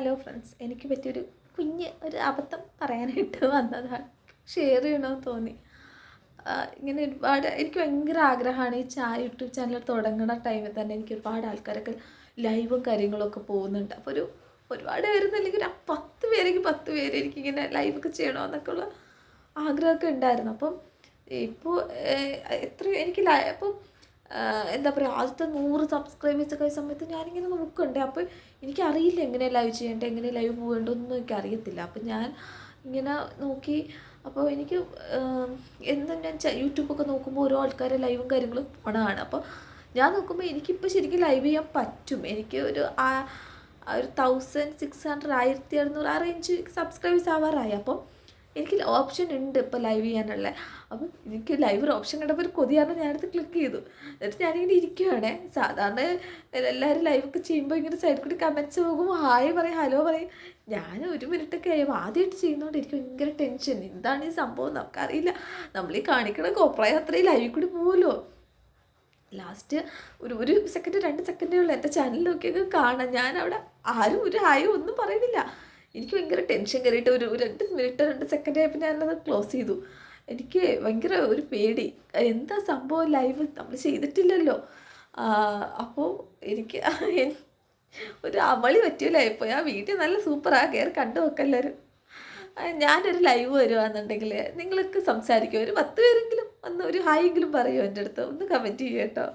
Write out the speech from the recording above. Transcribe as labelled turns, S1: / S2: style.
S1: Hello friends, എനിക്ക് പറ്റിയൊരു ഒരു അബദ്ധം പറയാനായിട്ട് വന്നതാണ്. ഷെയർ ചെയ്യണമെന്ന് തോന്നി. ഇങ്ങനെ എനിക്ക് ഭയങ്കര ആഗ്രഹമാണ് ഈ യൂട്യൂബ് ചാനൽ തുടങ്ങുന്ന ടൈമിൽ തന്നെ എനിക്ക് ഒരുപാട് ആൾക്കാരൊക്കെ ലൈവും കാര്യങ്ങളൊക്കെ പോകുന്നുണ്ട്. അപ്പോൾ ഒരുപാട് പേരുന്നില്ലെങ്കിൽ ഒരു 10 പേരെങ്കിൽ 10 പേര് എനിക്കിങ്ങനെ ലൈവൊക്കെ ചെയ്യണമെന്നൊക്കെ ഉള്ള ആഗ്രഹമൊക്കെ ഉണ്ടായിരുന്നു. അപ്പം ഇപ്പോൾ എത്രയോ എനിക്ക് അപ്പം എന്താ പറയുക, ആദ്യത്തെ 100 സബ്സ്ക്രൈബേഴ്സൊക്കെ ആയ സമയത്ത് ഞാനിങ്ങനെ നോക്കണ്ടേ. അപ്പോൾ എനിക്കറിയില്ല എങ്ങനെ ലൈവ് ചെയ്യേണ്ടത്, എങ്ങനെ ലൈവ് പോകേണ്ടതൊന്നും എനിക്കറിയത്തില്ല. അപ്പം ഞാൻ ഇങ്ങനെ നോക്കി. അപ്പോൾ എനിക്ക് എന്നും ഞാൻ യൂട്യൂബൊക്കെ നോക്കുമ്പോൾ ഓരോ ആൾക്കാരെ ലൈവും കാര്യങ്ങളും പോണതാണ്. അപ്പോൾ ഞാൻ നോക്കുമ്പോൾ എനിക്കിപ്പോൾ ശരിക്കും ലൈവ് ചെയ്യാൻ പറ്റും. എനിക്ക് ഒരു 1600 1700 ആ റേഞ്ച് സബ്സ്ക്രൈബേഴ്സ് ആവാറായി. അപ്പം എനിക്ക് ഓപ്ഷൻ ഉണ്ട് ഇപ്പോൾ ലൈവ് ചെയ്യാനുള്ള. അപ്പം എനിക്ക് ലൈവ് ഒരു ഓപ്ഷൻ കണ്ടപ്പോൾ ഒരു കൊതിയാണ്, ഞാനടുത്ത് ക്ലിക്ക് ചെയ്തു. എന്നിട്ട് ഞാനിങ്ങനെ ഇരിക്കുകയാണേ. സാധാരണ എല്ലാവരും ലൈവൊക്കെ ചെയ്യുമ്പോൾ ഇങ്ങനെ സൈഡിൽ കൂടി കമൻറ്റ്സ് പോകും, ഹായ് പറയും, ഹലോ പറയും. ഞാൻ 1 മിനിറ്റൊക്കെ ആയപ്പോൾ ആദ്യമായിട്ട് ചെയ്യുന്നതുകൊണ്ട് എനിക്ക് ഭയങ്കര ടെൻഷൻ. എന്താണ് ഈ സംഭവം നമുക്കറിയില്ല. നമ്മൾ ഈ കാണിക്കണ കോപ്രായം അത്രയും ലൈവിൽ കൂടി പോകുമല്ലോ. ലാസ്റ്റ് ഒരു സെക്കൻഡ് 2 സെക്കൻഡേ ഉള്ളൂ എൻ്റെ ചാനൽ നോക്കിയൊക്കെ കാണാം. ഞാനവിടെ ആരും ഒരു ഹായോ ഒന്നും പറയുന്നില്ല. എനിക്ക് ഭയങ്കര ടെൻഷൻ കയറിയിട്ട് ഒരു 2 മിനിറ്റ് 2 സെക്കൻഡ് ആയപ്പോൾ ഞാനത് ക്ലോസ് ചെയ്തു. എനിക്ക് ഭയങ്കര ഒരു പേടി, എന്താ സംഭവം, ലൈവ് നമ്മൾ ചെയ്തിട്ടില്ലല്ലോ. അപ്പോൾ എനിക്ക് ഒരു അമളി പറ്റിയല്ലായിപ്പോയി. ആ വീഡിയോ നല്ല സൂപ്പറാണ്, കയറി കണ്ടു നോക്കെല്ലാവരും. ഞാനൊരു ലൈവ് വരുവാണെന്നുണ്ടെങ്കിൽ നിങ്ങൾക്ക് സംസാരിക്കും, ഒരു 10 പേരെങ്കിലും ഒന്ന് ഒരു ഹായ് എങ്കിലും പറയുമോ എൻ്റെ അടുത്ത്, ഒന്ന് കമൻറ്റ് ചെയ്യും കേട്ടോ.